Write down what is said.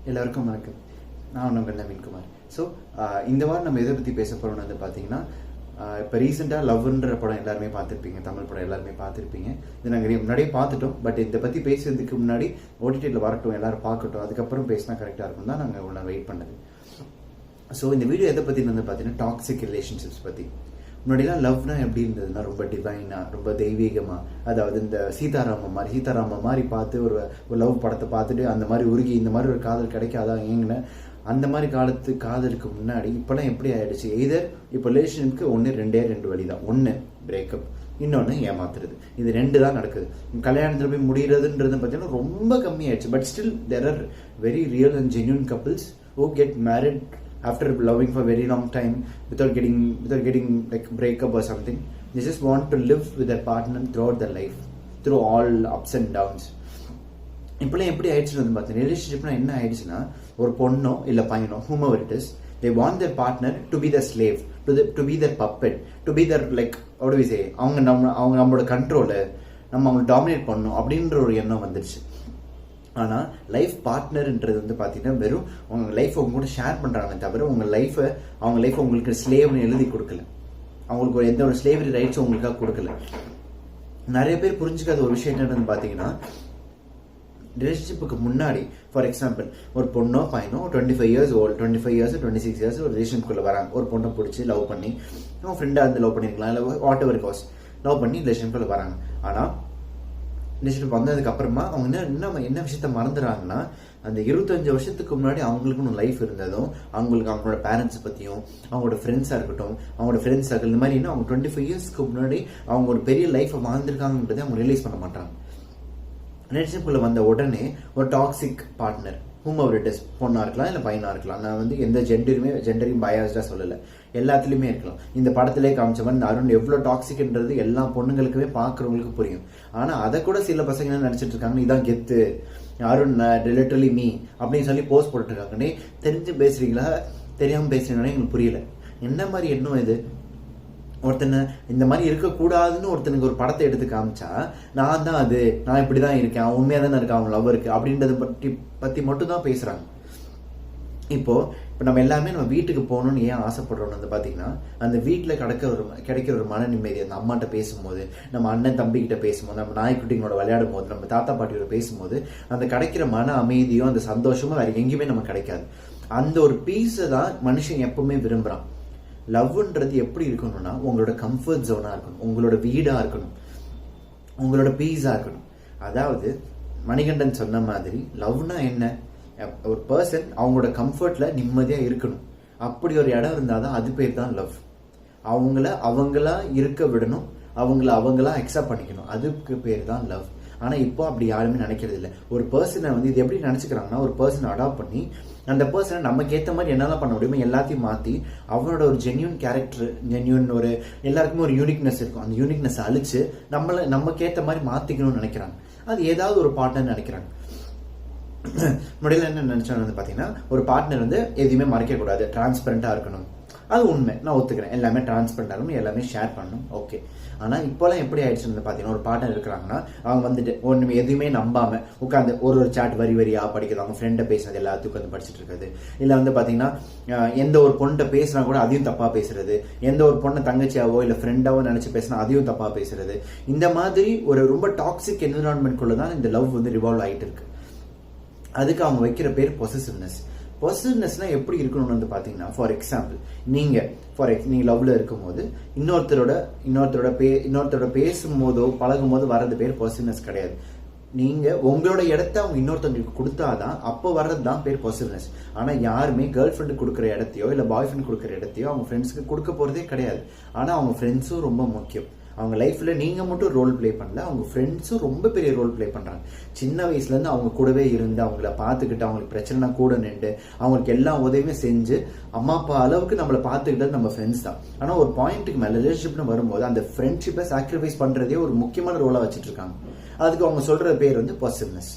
எல்லாருக்கும் வணக்கம். நான் உங்கள் நவீன்குமார். ஸோ இந்த வாரம் நம்ம எதை பற்றி பேச போகிறோம்னு வந்து பார்த்தீங்கன்னா, இப்போ ரீசெண்டாக லவ்ன்ற படம் எல்லாருமே பார்த்துருப்பீங்க. தமிழ் படம் எல்லாருமே பார்த்துருப்பீங்க. இது நாங்கள் முன்னாடியே பார்த்துட்டோம். பட் இதை பற்றி பேசுறதுக்கு முன்னாடி ஓடிடியில் வரட்டும், எல்லாரும் பார்க்கட்டும், அதுக்கப்புறம் பேசினா கரெக்டாக இருக்கும் தான் நாங்கள் உங்களை வெயிட் பண்ணது. ஸோ இந்த வீடியோ எதை பற்றி வந்து பார்த்தீங்கன்னா, டாக்ஸிக் ரிலேஷன்ஷிப்ஸ் பற்றி. முன்னாடிலாம் லவ்னா எப்படி இருந்ததுன்னா, ரொம்ப டிவைனாக, ரொம்ப தெய்வீகமாக, அதாவது இந்த சீதாராம மாதிரி பார்த்து ஒரு லவ் படத்தை பார்த்துட்டு அந்த மாதிரி உருகி இந்த மாதிரி ஒரு காதல் கிடைக்காதான் ஏங்கினேன். அந்த மாதிரி காதலுக்கு முன்னாடி இப்போலாம் எப்படி ஆயிடுச்சு, எய்தர் இப்போ ரிலேஷனுக்கு ரெண்டு வழி தான். ஒன்று பிரேக்கப், இன்னொன்று ஏமாத்துறது. இது ரெண்டு தான் நடக்குது. கல்யாணத்தில் போய் முடிகிறதுன்றது பார்த்தீங்கன்னா ரொம்ப கம்மியாயிடுச்சு. But still there are very real and genuine couples who get married after loving for a very long time without getting like breakup or something. They just want to live with their partner throughout their life, through all ups and downs. இப்போலாம் எப்படி ஆயிடுச்சுன்னு வந்து பார்த்தீங்கன்னா, ரிலேஷன்ஷிப்னா என்ன ஆயிடுச்சுன்னா, ஒரு பொண்ணோ இல்லை பையனோ, whomever it is, they want their partner to be their slave, to be their puppet, to be their like what do we say, அவங்க நம்மளோட கண்ட்ரோலு, நம்ம அவங்களை டாமினேட் பண்ணணும் அப்படின்ற ஒரு எண்ணம் வந்துடுச்சு. ஆனால் லைஃப் பார்ட்னர்ன்றது வந்து பார்த்தீங்கன்னா, வெறும் உங்கள் லைஃப்பை உங்க கூட ஷேர் பண்ணுறாங்க தவிர உங்கள் லைஃப்பை உங்களுக்கு ஸ்லேவ்னு எழுதி கொடுக்கல. அவங்களுக்கு எந்த ஒரு ஸ்லேவரி ரைட்ஸும் உங்களுக்காக கொடுக்கல. நிறைய பேர் புரிஞ்சுக்காத ஒரு விஷயம் என்னன்னு பார்த்தீங்கன்னா, ரிலேஷன்ஷிப்புக்கு முன்னாடி ஃபார் எக்ஸாம்பிள் ஒரு பொண்ணோ பையனோ 25 years old, 25 years 26 years ஒரு ரிலேஷனுக்குள்ளே வராங்க. ஒரு பொண்ணை பிடிச்சி லவ் பண்ணி, அவங்க ஃப்ரெண்டாக இருந்து லவ் பண்ணியிருக்கலாம், இல்லை வாட் எவர் காஸ் லவ் பண்ணி ரிலேஷனுக்குள்ளே வராங்க. ஆனால் ரிலேஷன்ஷிப் வந்ததுக்கு அப்புறமா அவங்க என்ன விஷயத்த மறந்துடுறாங்கன்னா, அந்த 25 வருஷத்துக்கு முன்னாடி அவங்களுக்குன்னு லைஃப் இருந்ததும், அவங்களோட பேரண்ட்ஸ் பற்றியும், அவங்களோட ஃப்ரெண்ட்ஸாக இருக்கட்டும், அவங்களோட ஃப்ரெண்ட்ஸ் சர்க்கிள், இந்த மாதிரி அவங்க 25 yearsக்கு முன்னாடி அவங்க ஒரு பெரிய லைஃப்பை வாழ்ந்துருக்காங்கன்றதை அவங்க ரியலைஸ் பண்ண மாட்டாங்க. ரிலேஷன்ஷிப்குள்ளே வந்த உடனே ஒரு toxic partner, whomever it is, பொண்ணாக இருக்கலாம் இல்லை பையனாக இருக்கலாம். நான் வந்து எந்த ஜெண்டரையும் பயாஸ்டாக சொல்லலை, எல்லாத்துலேயுமே இருக்கலாம். இந்த படத்திலே காமிச்ச மாதிரி அருண் எவ்வளோ டாக்ஸிக்ன்றது எல்லா பொண்ணுங்களுக்குமே பார்க்குறவங்களுக்கு புரியும். ஆனால் அதை கூட சில பசங்க என்ன நினச்சிட்டு இருக்காங்கன்னு, இதான் கெத்து, அருண் லிட்டரலி மீ அப்படின்னு சொல்லி போஸ்ட் போட்டுருக்காங்கன்னே. தெரிஞ்சு பேசுறீங்களா தெரியாமல் பேசுறீங்கன்னா எங்களுக்கு புரியல. என்ன மாதிரி எண்ணம் இது? ஒருத்தனை இந்த மாதிரி இருக்கக்கூடாதுன்னு ஒருத்தனுக்கு ஒரு படத்தை எடுத்து காமிச்சா, நான் தான் அது, நான் இப்படி தான் இருக்கேன், அவன் உண்மையாக தானே இருக்கேன், அவன் லவ் இருக்கு அப்படின்றத பற்றி மட்டும் தான் பேசுகிறாங்க. இப்போ நம்ம எல்லாமே நம்ம வீட்டுக்கு போகணும்னு ஏன் ஆசைப்படுறோம்னு வந்து பார்த்தீங்கன்னா, அந்த வீட்டில் கிடைக்கிற ஒரு மன நிம்மதி, அந்த அம்மாட்ட பேசும்போது, நம்ம அண்ணன் தம்பிக்கிட்ட பேசும்போது, நம்ம நாய்க்குட்டிங்களோட விளையாடும் போது, நம்ம தாத்தா பாட்டியோட பேசும்போது, அந்த கிடைக்கிற மன அமைதியும் அந்த சந்தோஷமும் வேறு எங்கேயுமே நமக்கு கிடைக்காது. அந்த ஒரு பீஸை தான் மனுஷன் எப்பவுமே விரும்புகிறான். லவ்ன்றது எப்படி இருக்கணும்னா, உங்களோட கம்ஃபர்ட் ஜோனாக இருக்கணும், உங்களோட வீடாக இருக்கணும், உங்களோட பீஸாக இருக்கணும். அதாவது மணிகண்டன் சொன்ன மாதிரி லவ்னா என்ன, ஒரு பர்சன் அவங்களோட கம்ஃபர்ட்ல நிம்மதியாக இருக்கணும். அப்படி ஒரு இடம் இருந்தால் தான் அது பேர் தான் லவ். அவங்களா இருக்க விடணும், அவங்களா அக்செப்ட் பண்ணிக்கணும், அதுக்கு பேர் தான் லவ். ஆனால் இப்போ அப்படி யாருமே நினைக்கிறது இல்லை. ஒரு பர்சனை வந்து இது எப்படி நினச்சிக்கிறாங்கன்னா, ஒரு பர்சனை அடாப்ட் பண்ணி அந்த பர்சனை நமக்கு ஏற்ற மாதிரி என்னெல்லாம் பண்ண முடியுமோ எல்லாத்தையும் மாற்றி, அவனோட ஒரு ஜென்யூன் கேரக்டர், ஒரு எல்லாருக்குமே ஒரு யூனிக்னஸ் இருக்கும், அந்த யூனிக்னஸ் அழிச்சு நமக்கு ஏற்ற மாதிரி மாற்றிக்கணும்னு நினைக்கிறாங்க. அது ஏதாவது ஒரு பார்ட்னர் நினைக்கிறாங்க. முன்னாடியில் என்ன நினைச்சாங்க வந்து பார்த்தீங்கன்னா, ஒரு பார்ட்னர் வந்து எதையுமே மறைக்கக்கூடாது, டிரான்ஸ்பரண்டாக இருக்கணும். அது உண்மை, நான் ஒத்துக்கிறேன். எல்லாமே டிரான்ஸ்பரண்டாக இருக்கணும், எல்லாமே ஷேர் பண்ணணும், ஓகே. ஆனால் இப்போலாம் எப்படி ஆயிடுச்சுன்னு பார்த்தீங்கன்னா, ஒரு பார்ட்னர் இருக்கிறாங்கன்னா அவங்க வந்துட்டு ஒன்றுமே எதுவுமே நம்பாமல் உட்காந்து ஒரு சாட் வரியாக படிக்கிறது, அவங்க ஃப்ரெண்டை பேசுறது எல்லாத்துக்கும் வந்து படிச்சுட்டு இருக்காது. இல்லை வந்து பார்த்தீங்கன்னா, எந்த ஒரு பொண்ணை பேசுனா கூட அதையும் தப்பாக பேசுறது, எந்த ஒரு பொண்ணை தங்கச்சியாவோ இல்லை ஃப்ரெண்டாவோ நினச்சி பேசினா அதையும் தப்பாக பேசுறது. இந்த மாதிரி ஒரு ரொம்ப டாக்ஸிக் என்விரான்மெண்ட்குள்ளே தான் இந்த லவ் வந்து ரிவால்வ் ஆகிட்டு இருக்கு. அதுக்கு அவங்க வைக்கிற பேர் பொசசிவ்னஸ்னா எப்படி இருக்கணும்னு வந்து பார்த்தீங்கன்னா, ஃபார் எக்ஸாம்பிள் நீங்கள் லவ்ல இருக்கும்போது இன்னொருத்தரோட பேசும்போதோ பழகும் போது வர்றது பேர் பொசசிவ்னஸ் கிடையாது. நீங்கள் உங்களோட இடத்த அவங்க இன்னொருத்தவங்களுக்கு கொடுத்தாதான் அப்போ வர்றது தான் பேர் பொசசிவ்னஸ். ஆனால் யாருமே கேர்ள் ஃப்ரெண்டு கொடுக்குற இடத்தையோ இல்லை பாய் ஃப்ரெண்ட் கொடுக்குற இடத்தையோ அவங்க ஃப்ரெண்ட்ஸுக்கு கொடுக்க போகிறதே கிடையாது. ஆனால் அவங்க ஃப்ரெண்ட்ஸும் ரொம்ப முக்கியம். அவங்க லைஃப்ல நீங்க மட்டும் ரோல் பிளே பண்ணல, அவங்க ஃப்ரெண்ட்ஸும் ரொம்ப பெரிய ரோல் பிளே பண்றாங்க. சின்ன வயசுல இருந்து அவங்க கூடவே இருந்து, அவங்கள பார்த்துக்கிட்டு, அவங்களுக்கு பிரச்சனைனா கூட நின்று, அவங்களுக்கு எல்லா உதவியுமே செஞ்சு, அம்மா அப்பா அளவுக்கு நம்மளை பார்த்துக்கிட்டது நம்ம ஃப்ரெண்ட்ஸ் தான். ஆனா ஒரு பாயிண்ட்டுக்கு மேல ரிலேஷன்ஷிப்னு வரும்போது அந்த ஃப்ரெண்ட்ஷிப்பை சாக்ரிஃபைஸ் பண்றதே ஒரு முக்கியமான ரோலா வச்சுட்டு இருக்காங்க. அதுக்கு அவங்க சொல்ற பேர் வந்து பொசசிவ்னஸ்.